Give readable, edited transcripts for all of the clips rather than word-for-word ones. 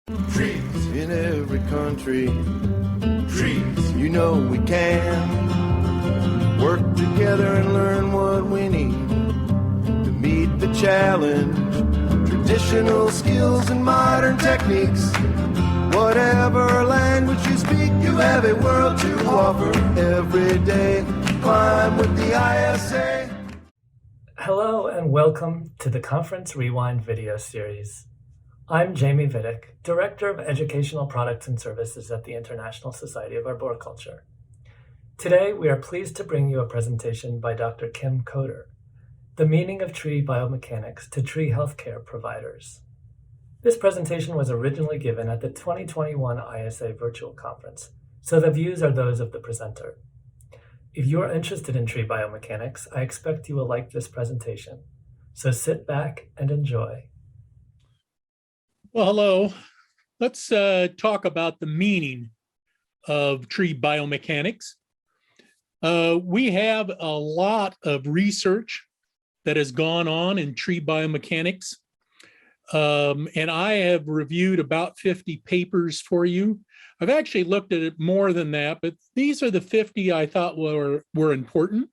Trees in every country. Trees, you know we can work together and learn what we need to meet the challenge. Traditional skills and modern techniques. Whatever language you speak, you have a world to offer every day. Climb with the ISA. Hello and welcome to the Conference Rewind video series. I'm Jamie Vidic, Director of Educational Products and Services at the International Society of Arboriculture. Today, we are pleased to bring you a presentation by Dr. Kim Coder, The Meaning of Tree Biomechanics to Tree Healthcare Providers. This presentation was originally given at the 2021 ISA Virtual Conference, so the views are those of the presenter. If you are interested in tree biomechanics, I expect you will like this presentation. So sit back and enjoy. Well, hello. Let's talk about the meaning of tree biomechanics. We have a lot of research that has gone on in tree biomechanics, and I have reviewed about 50 papers for you. I've actually looked at it more than that, but these are the 50 I thought were important.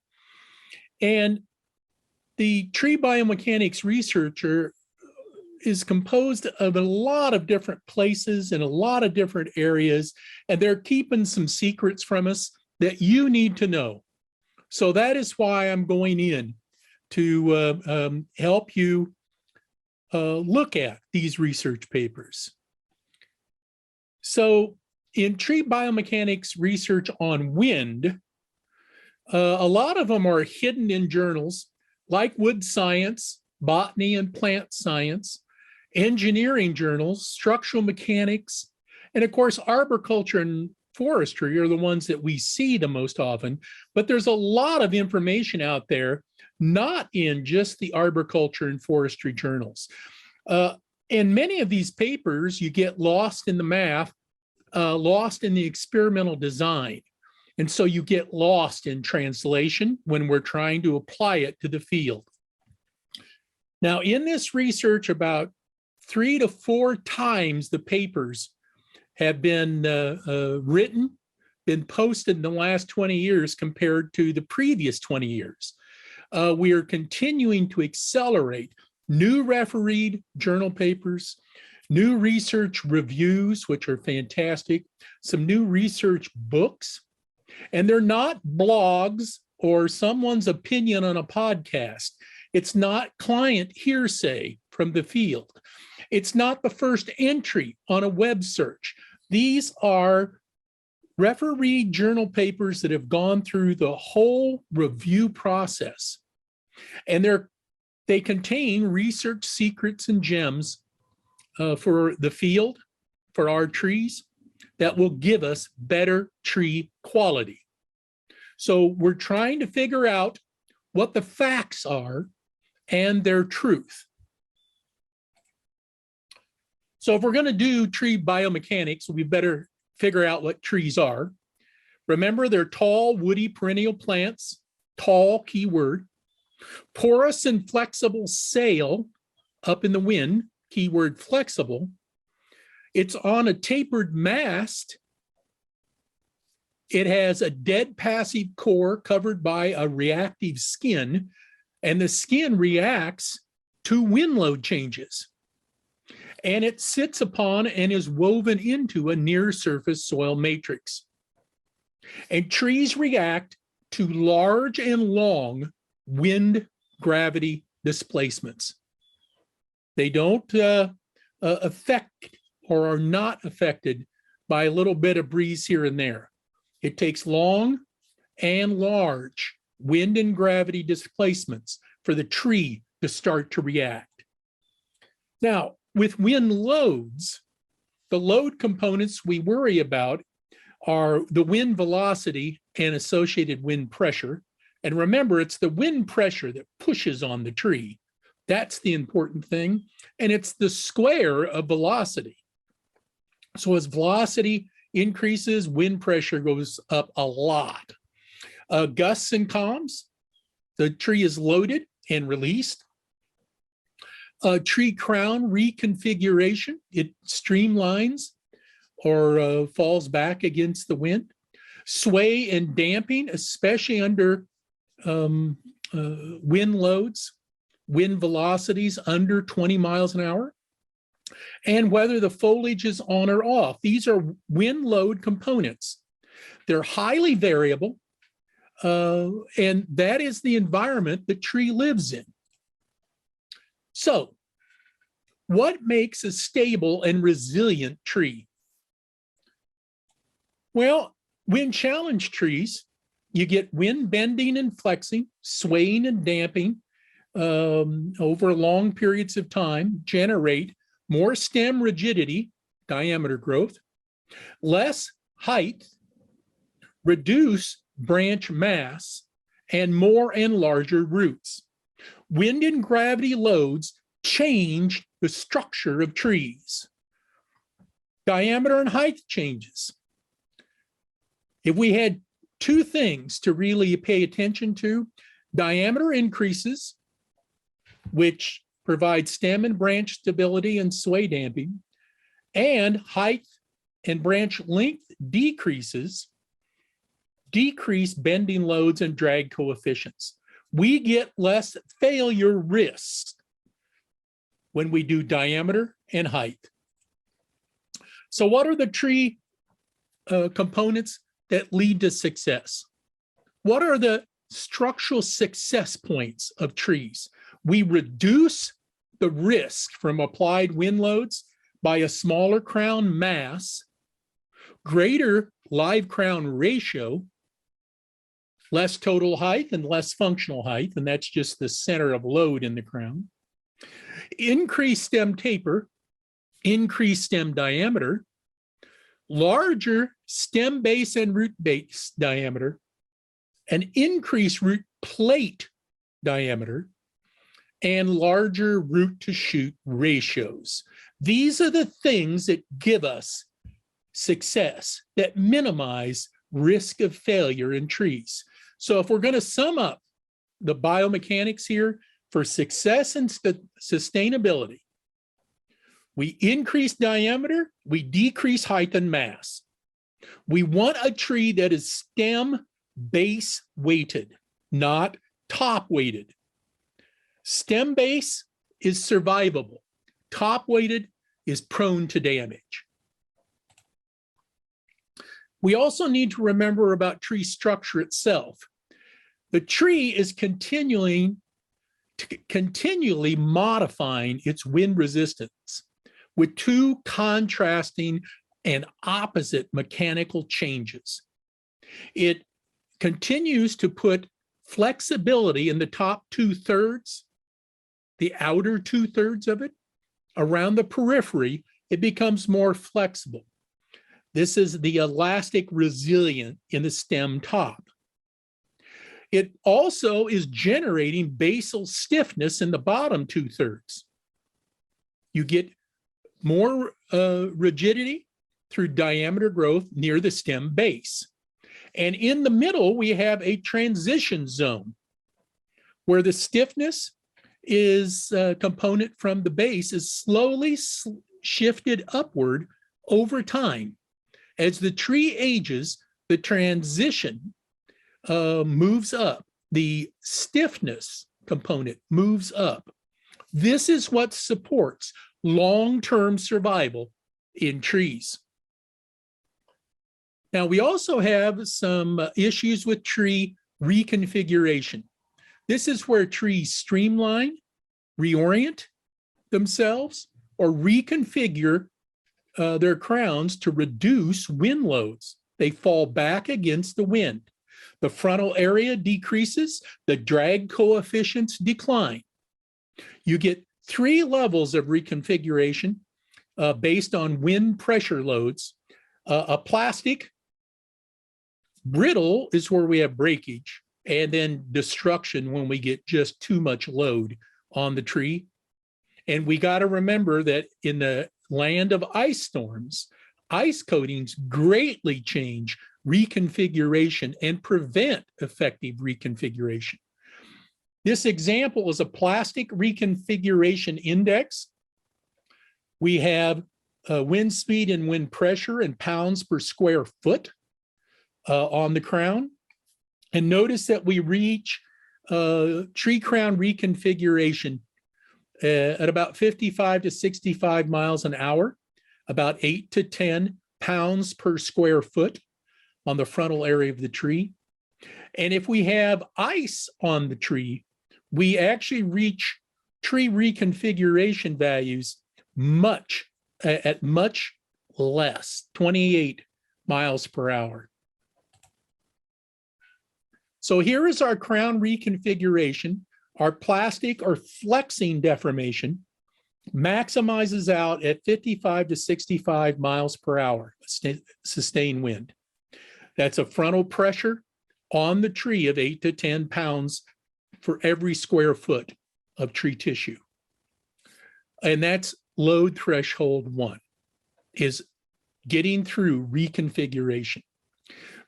And the tree biomechanics researcher is composed of a lot of different places in a lot of different areas, and they're keeping some secrets from us that you need to know. So that is why I'm going in to help you look at these research papers. So in tree biomechanics research on wind, a lot of them are hidden in journals like Wood Science, Botany and Plant Science, engineering journals, structural mechanics, and of course, arboriculture and forestry are the ones that we see the most often. But there's a lot of information out there, not in just the arboriculture and forestry journals. In many of these papers, you get lost in the math, lost in the experimental design. And so you get lost in translation when we're trying to apply it to the field. Now, in this research, about 3 to 4 times the papers have been written, been posted in the last 20 years compared to the previous 20 years. We are continuing to accelerate new refereed journal papers, new research reviews, which are fantastic, some new research books, and they're not blogs or someone's opinion on a podcast. It's not client hearsay from the field. It's not the first entry on a web search. These are refereed journal papers that have gone through the whole review process. And they contain research secrets and gems for the field, for our trees, that will give us better tree quality. So we're trying to figure out what the facts are and their truth. So if we're going to do tree biomechanics, we better figure out what trees are. Remember, they're tall, woody, perennial plants. Tall, key word. Porous and flexible sail up in the wind, keyword flexible. It's on a tapered mast. It has a dead passive core covered by a reactive skin, and the skin reacts to wind load changes. And it sits upon and is woven into a near surface soil matrix. And trees react to large and long wind gravity displacements. They don't affect or are not affected by a little bit of breeze here and there. It takes long and large wind and gravity displacements for the tree to start to react. Now, with wind loads, the load components we worry about are the wind velocity and associated wind pressure. And remember, it's the wind pressure that pushes on the tree. That's the important thing. And it's the square of velocity. So as velocity increases, wind pressure goes up a lot. Gusts and calms, the tree is loaded and released. Tree crown reconfiguration, it streamlines or falls back against the wind. Sway and damping, especially under wind loads, wind velocities under 20 miles an hour, and whether the foliage is on or off. These are wind load components. They're highly variable, and that is the environment the tree lives in. So, what makes a stable and resilient tree? Well, wind-challenged trees, you get wind bending and flexing, swaying and damping over long periods of time, generate more stem rigidity, diameter growth, less height, reduce branch mass, and more and larger roots. Wind and gravity loads change the structure of trees. Diameter and height changes. If we had two things to really pay attention to, diameter increases, which provides stem and branch stability and sway damping, and height and branch length decreases, decrease bending loads and drag coefficients. We get less failure risk when we do diameter and height. So what are the tree components that lead to success? What are the structural success points of trees? We reduce the risk from applied wind loads by a smaller crown mass, greater live crown ratio, less total height and less functional height, and that's just the center of load in the crown. Increased stem taper, increased stem diameter, larger stem base and root base diameter, an increased root plate diameter, and larger root to shoot ratios. These are the things that give us success, that minimize risk of failure in trees. So if we're going to sum up the biomechanics here for success and sustainability, we increase diameter, we decrease height and mass. We want a tree that is stem base weighted, not top weighted. Stem base is survivable. Top weighted is prone to damage. We also need to remember about tree structure itself. The tree is continually modifying its wind resistance with two contrasting and opposite mechanical changes. It continues to put flexibility in the top 2/3, the outer 2/3 of it. Around the periphery, it becomes more flexible. This is the elastic resilient in the stem top. It also is generating basal stiffness in the bottom 2/3. You get more rigidity through diameter growth near the stem base. And in the middle, we have a transition zone where the stiffness is a component from the base is slowly shifted upward over time. As the tree ages, the transition moves up. The stiffness component moves up. This is what supports long-term survival in trees. Now, we also have some issues with tree reconfiguration. This is where trees streamline, reorient themselves, or reconfigure their crowns to reduce wind loads. They fall back against the wind. The frontal area decreases, the drag coefficients decline. You get 3 levels of reconfiguration based on wind pressure loads. A plastic, brittle is where we have breakage, and then destruction when we get just too much load on the tree. And we got to remember that in the land of ice storms, ice coatings greatly change reconfiguration and prevent effective reconfiguration. This example is a plastic reconfiguration index. We have wind speed and wind pressure in pounds per square foot on the crown. And notice that we reach tree crown reconfiguration at about 55 to 65 miles an hour, about 8 to 10 pounds per square foot on the frontal area of the tree. And if we have ice on the tree, we actually reach tree reconfiguration values at much less, 28 miles per hour. So here is our crown reconfiguration. Our plastic or flexing deformation maximizes out at 55 to 65 miles per hour, sustained wind. That's a frontal pressure on the tree of 8 to 10 pounds for every square foot of tree tissue. And that's load threshold 1, is getting through reconfiguration.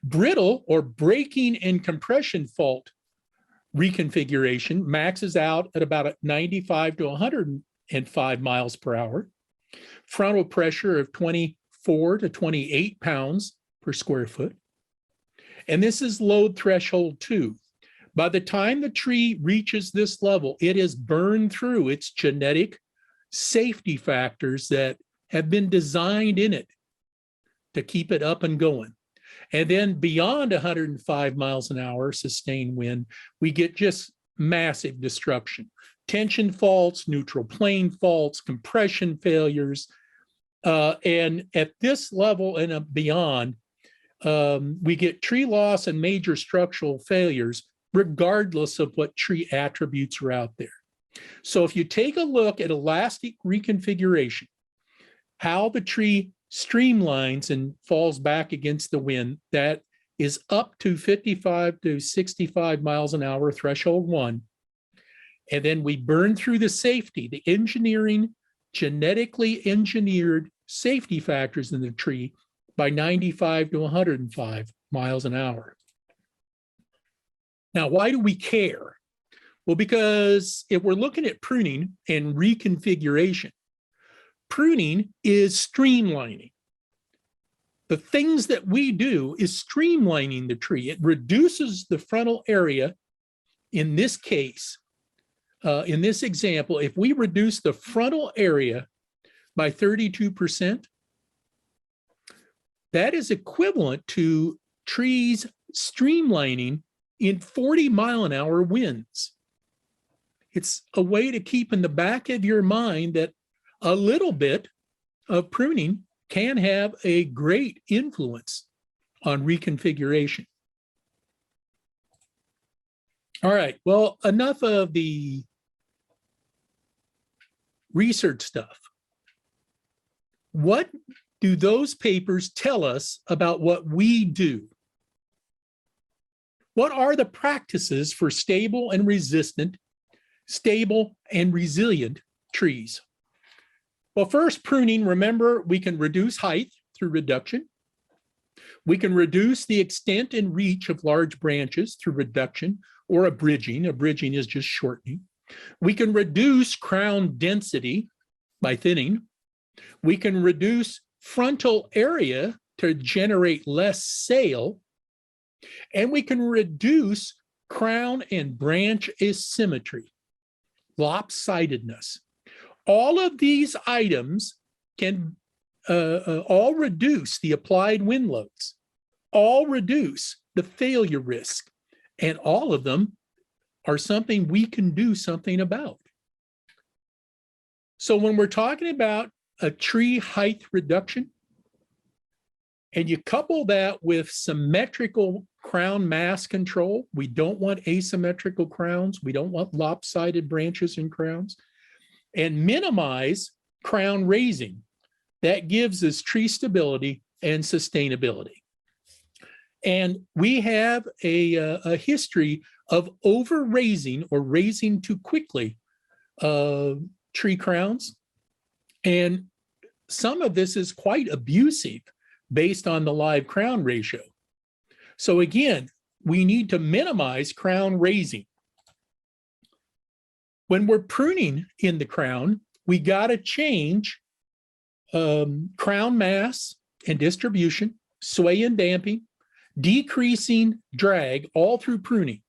Brittle or breaking and compression fault reconfiguration maxes out at about 95 to 105 miles per hour, frontal pressure of 24 to 28 pounds per square foot. And this is load threshold 2. By the time the tree reaches this level, it has burned through its genetic safety factors that have been designed in it to keep it up and going. And then beyond 105 miles an hour sustained wind, we get just massive destruction. Tension faults, neutral plane faults, compression failures. And at this level and beyond, we get tree loss and major structural failures, regardless of what tree attributes are out there. So if you take a look at elastic reconfiguration, how the tree streamlines and falls back against the wind, that is up to 55 to 65 miles an hour, threshold 1. And then we burn through the safety, the engineering, genetically engineered safety factors in the tree by 95 to 105 miles an hour. Now, why do we care? Well, because if we're looking at pruning and reconfiguration, pruning is streamlining. The things that we do is streamlining the tree. It reduces the frontal area. In this case, in this example, if we reduce the frontal area by 32%, that is equivalent to trees streamlining in 40-mile-an-hour winds. It's a way to keep in the back of your mind that a little bit of pruning can have a great influence on reconfiguration. All right, well, enough of the research stuff. What do those papers tell us about what we do? What are the practices for stable and resilient trees? Well, first, pruning, remember, we can reduce height through reduction. We can reduce the extent and reach of large branches through reduction or abridging. Abridging is just shortening. We can reduce crown density by thinning. We can reduce frontal area to generate less sail. And we can reduce crown and branch asymmetry, lopsidedness. All of these items can all reduce the applied wind loads, all reduce the failure risk, and all of them are something we can do something about. So when we're talking about a tree height reduction, and you couple that with symmetrical crown mass control, we don't want asymmetrical crowns, we don't want lopsided branches and crowns, and minimize crown raising. That gives us tree stability and sustainability. And we have a history of over raising or raising too quickly tree crowns. And some of this is quite abusive based on the live crown ratio. So again, we need to minimize crown raising. When we're pruning in the crown, we got to change crown mass and distribution, sway and damping, decreasing drag all through pruning.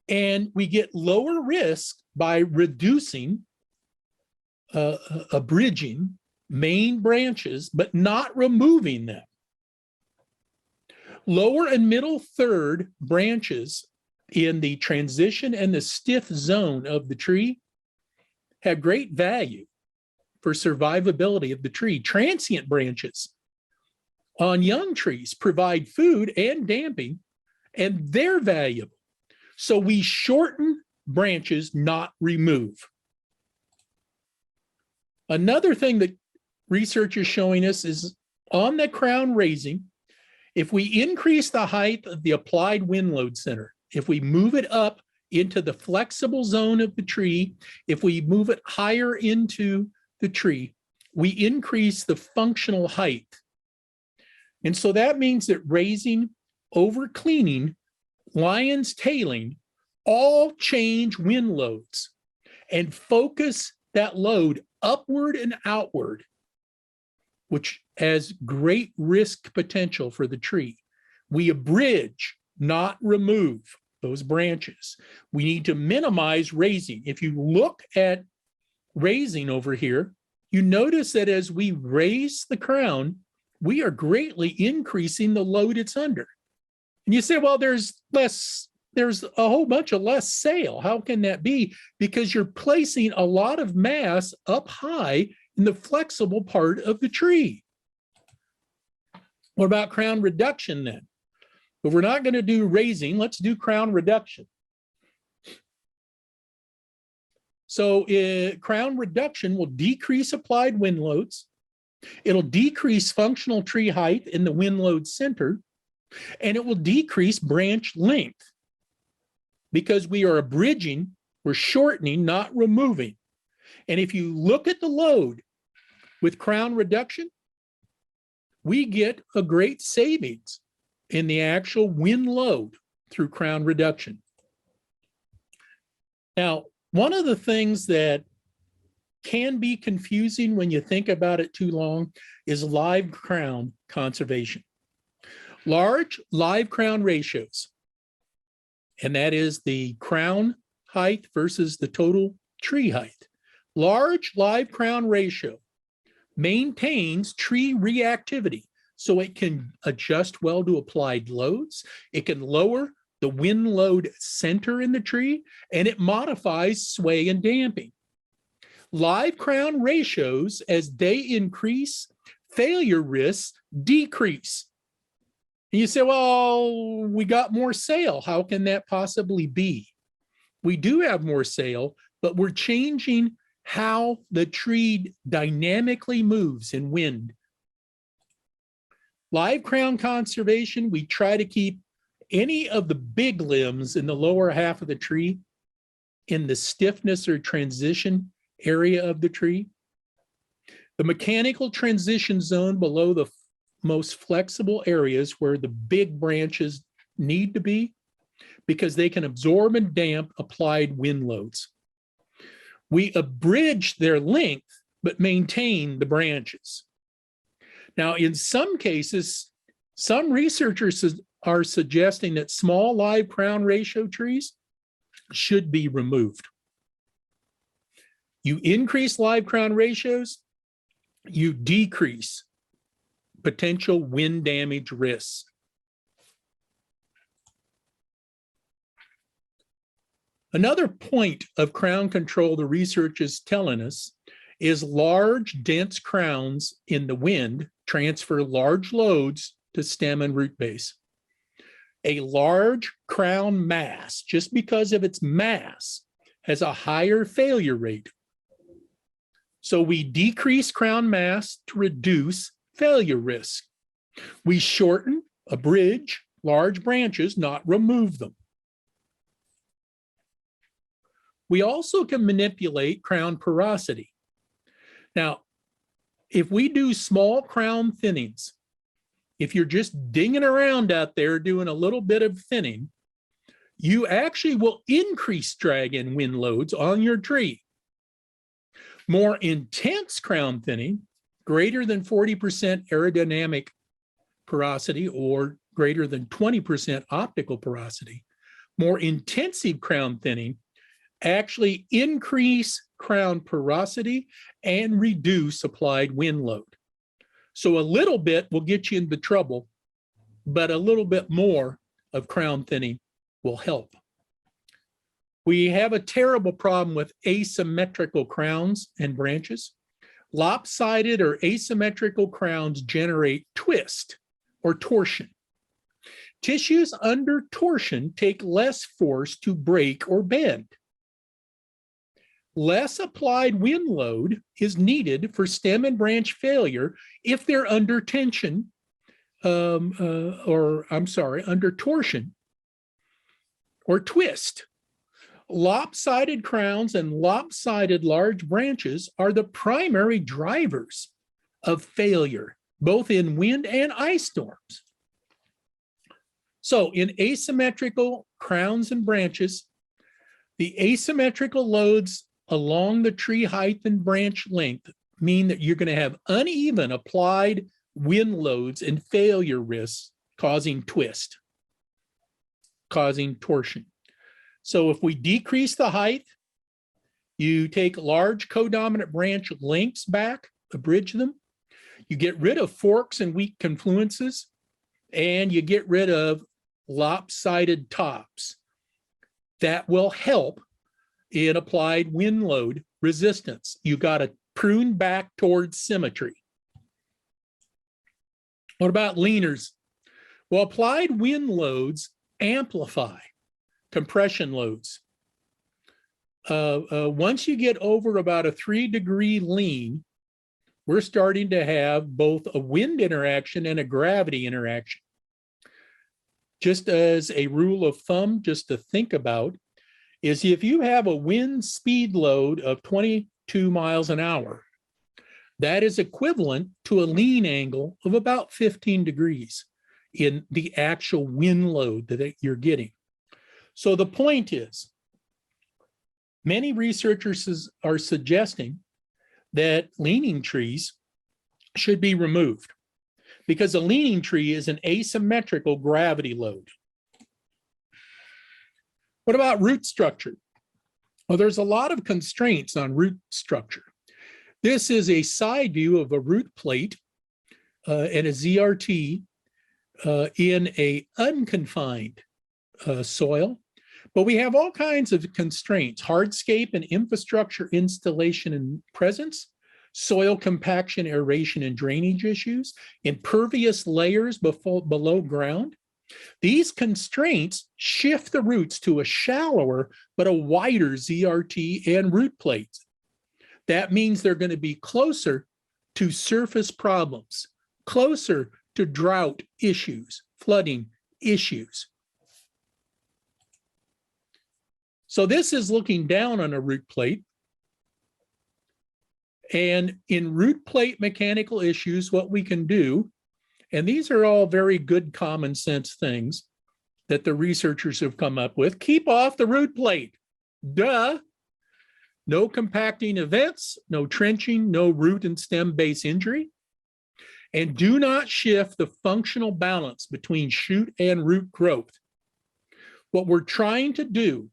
And we get lower risk by reducing, abridging main branches, but not removing them. Lower and middle third branches in the transition and the stiff zone of the tree have great value for survivability of the tree. Transient branches on young trees provide food and damping, and they're valuable. So we shorten branches, not remove. Another thing that research is showing us is on the crown raising, if we increase the height of the applied wind load center, if we move it up into the flexible zone of the tree, if we move it higher into the tree, we increase the functional height. And so that means that raising, over cleaning, lion's tailing, all change wind loads and focus that load upward and outward, which has great risk potential for the tree. We abridge, not remove those branches. We need to minimize raising. If you look at raising over here, you notice that as we raise the crown, we are greatly increasing the load it's under. And you say, well, there's a whole bunch of less sail. How can that be? Because you're placing a lot of mass up high in the flexible part of the tree. What about crown reduction then? If we're not going to do raising, let's do crown reduction. So crown reduction will decrease applied wind loads. It'll decrease functional tree height in the wind load center, and it will decrease branch length because we are abridging, we're shortening, not removing. And if you look at the load with crown reduction, we get a great savings in the actual wind load through crown reduction. Now, one of the things that can be confusing when you think about it too long is live crown conservation. Large live crown ratios, and that is the crown height versus the total tree height. Large live crown ratio maintains tree reactivity, so it can adjust well to applied loads. It can lower the wind load center in the tree, and it modifies sway and damping. Live crown ratios, as they increase, failure risks decrease. And you say, well, we got more sail. How can that possibly be? We do have more sail, but we're changing how the tree dynamically moves in wind. Live crown conservation, we try to keep any of the big limbs in the lower half of the tree in the stiffness or transition area of the tree. The mechanical transition zone below the most flexible areas where the big branches need to be, because they can absorb and damp applied wind loads. We abridge their length, but maintain the branches. Now, in some cases, some researchers are suggesting that small live crown ratio trees should be removed. You increase live crown ratios, you decrease potential wind damage risks. Another point of crown control the research is telling us is large, dense crowns in the wind transfer large loads to stem and root base. A large crown mass, just because of its mass, has a higher failure rate. So we decrease crown mass to reduce failure risk. We shorten, abridge large branches, not remove them. We also can manipulate crown porosity. Now, if we do small crown thinnings, if you're just dinging around out there doing a little bit of thinning, you actually will increase drag and wind loads on your tree. More intense crown thinning, greater than 40% aerodynamic porosity or greater than 20% optical porosity, more intensive crown thinning actually increase crown porosity and reduce applied wind load. So a little bit will get you into trouble, but a little bit more of crown thinning will help. We have a terrible problem with asymmetrical crowns and branches. Lopsided or asymmetrical crowns generate twist or torsion. Tissues under torsion take less force to break or bend. Less applied wind load is needed for stem and branch failure if they're under tension, under torsion or twist. Lopsided crowns and lopsided large branches are the primary drivers of failure, both in wind and ice storms. So in asymmetrical crowns and branches, the asymmetrical loads along the tree height and branch length mean that you're going to have uneven applied wind loads and failure risks causing twist, causing torsion. So if we decrease the height, you take large codominant branch lengths back, abridge them, you get rid of forks and weak confluences, and you get rid of lopsided tops. That will help in applied wind load resistance. You got to prune back towards symmetry. What about leaners? Well, applied wind loads amplify compression loads. Once you get over about a 3-degree lean, we're starting to have both a wind interaction and a gravity interaction. Just as a rule of thumb, just to think about, is if you have a wind speed load of 22 miles an hour, that is equivalent to a lean angle of about 15 degrees in the actual wind load that you're getting. So the point is, many researchers are suggesting that leaning trees should be removed because a leaning tree is an asymmetrical gravity load. What about root structure? Well, there's a lot of constraints on root structure. This is a side view of a root plate and a ZRT in a unconfined soil, but we have all kinds of constraints: hardscape and infrastructure installation and presence, soil compaction, aeration and drainage issues, impervious layers below ground. These constraints shift the roots to a shallower but a wider ZRT and root plates. That means they're going to be closer to surface problems, closer to drought issues, flooding issues. So this is looking down on a root plate. And in root plate mechanical issues, what we can do, and these are all very good common sense things that the researchers have come up with: keep off the root plate. Duh. No compacting events, no trenching, no root and stem base injury. And do not shift the functional balance between shoot and root growth. What we're trying to do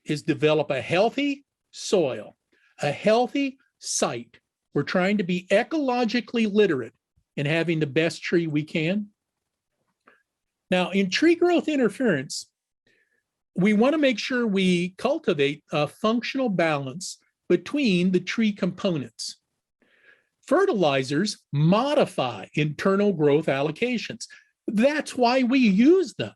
is develop a healthy soil, a healthy site. We're trying to be ecologically literate in having the best tree we can. Now, in tree growth interference, we want to make sure we cultivate a functional balance between the tree components. Fertilizers modify internal growth allocations. That's why we use them.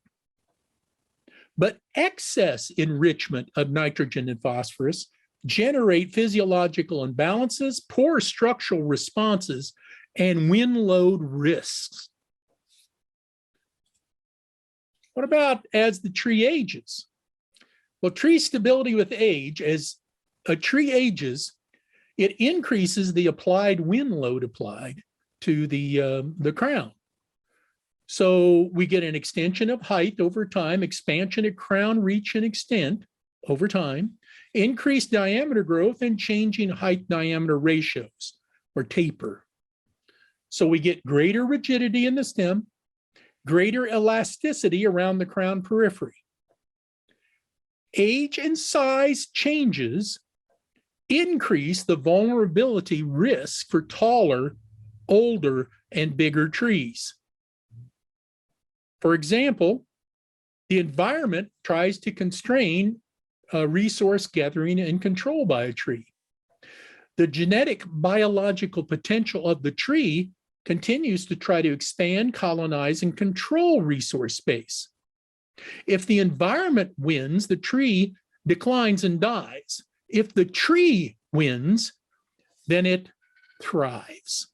But excess enrichment of nitrogen and phosphorus generate physiological imbalances, poor structural responses, and wind load risks. What about as the tree ages? Well, tree stability with age, as a tree ages, it increases the applied wind load applied to the crown. So we get an extension of height over time, expansion of crown reach and extent over time, increased diameter growth, and changing height diameter ratios or taper. So we get greater rigidity in the stem, greater elasticity around the crown periphery. Age and size changes increase the vulnerability risk for taller, older, and bigger trees. For example, the environment tries to constrain resource gathering and control by a tree. The genetic biological potential of the tree continues to try to expand, colonize, and control resource space. If the environment wins, the tree declines and dies. If the tree wins, then it thrives.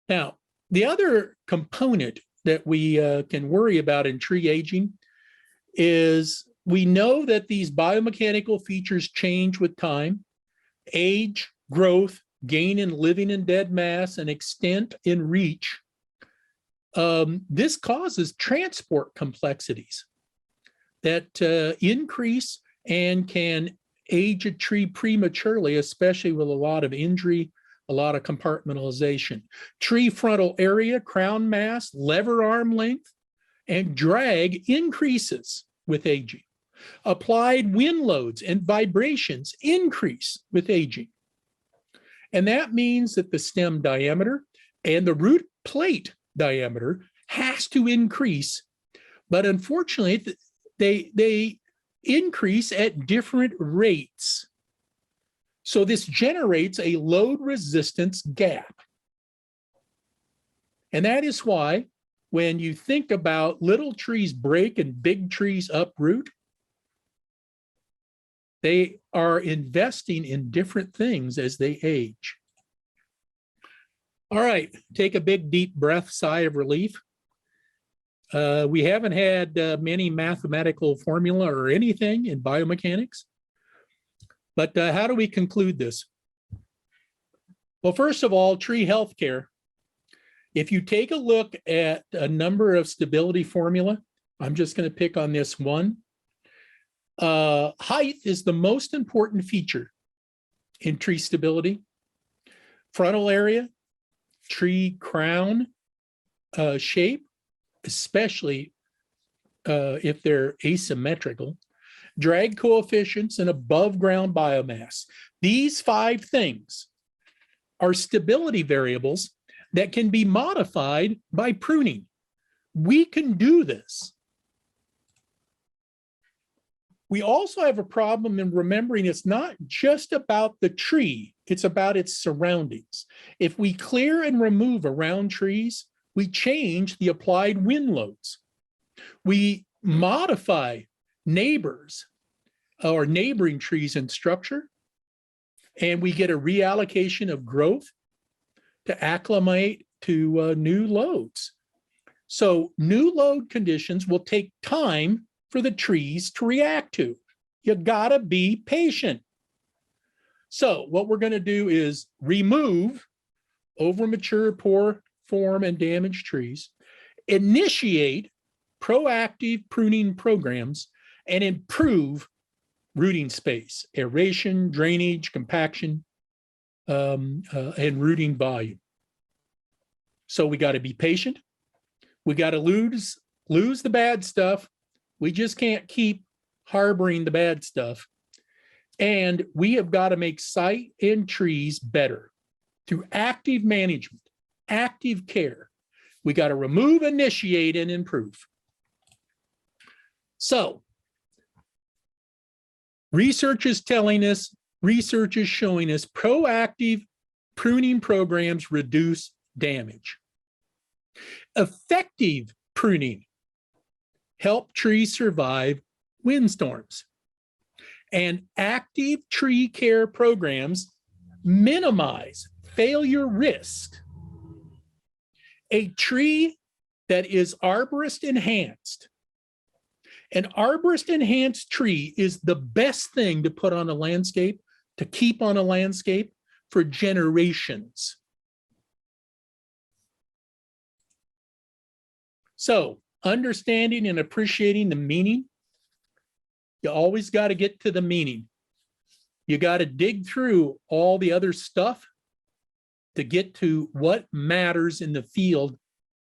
Now, the other component that we can worry about in tree aging is we know that these biomechanical features change with time, age, growth, gain in living and dead mass, and extent in reach. This causes transport complexities that increase and can age a tree prematurely, especially with a lot of injury, a lot of compartmentalization. Tree frontal area, crown mass, lever arm length, and drag increases with aging. Applied wind loads and vibrations increase with aging. And that means that the stem diameter and the root plate diameter has to increase, but unfortunately, they increase at different rates. So this generates a load resistance gap. And that is why when you think about little trees break and big trees uproot, they are investing in different things as they age. All right, take a big, deep breath, sigh of relief. We haven't had many mathematical formula or anything in biomechanics. But how do we conclude this? Well, first of all, tree healthcare. If you take a look at a number of stability formula, I'm just going to pick on this one. Height is the most important feature in tree stability. Frontal area, tree crown shape, especially if they're asymmetrical, drag coefficients, and above ground biomass. These 5 things are stability variables that can be modified by pruning. We can do this. We also have a problem in remembering it's not just about the tree, it's about its surroundings. If we clear and remove around trees, we change the applied wind loads. We modify neighbors or neighboring trees in structure, and we get a reallocation of growth to acclimate to new loads. So new load conditions will take time for the trees to react to. You gotta be patient. So what we're gonna do is remove overmature, poor form, and damaged trees, initiate proactive pruning programs, and improve rooting space, aeration, drainage, compaction, and rooting volume. So we got to be patient. We got to lose the bad stuff. We just can't keep harboring the bad stuff. And we have got to make site and trees better through active management, active care. We got to remove, initiate, and improve. So research is telling us, research is showing us proactive pruning programs reduce damage. Effective pruning help trees survive windstorms. And active tree care programs minimize failure risk. A tree that is Arborist Enhanced. An Arborist Enhanced tree is the best thing to put on a landscape, to keep on a landscape for generations. So, understanding and appreciating the meaning, you always got to get to the meaning. You got to dig through all the other stuff to get to what matters in the field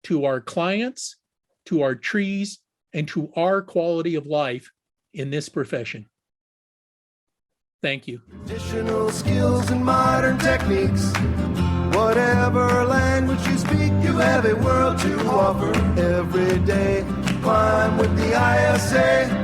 to our clients, to our trees, and to our quality of life in this profession. Thank you. Traditional skills and modern techniques. Whatever language you speak, you have a world to offer every day. Climb with the ISA.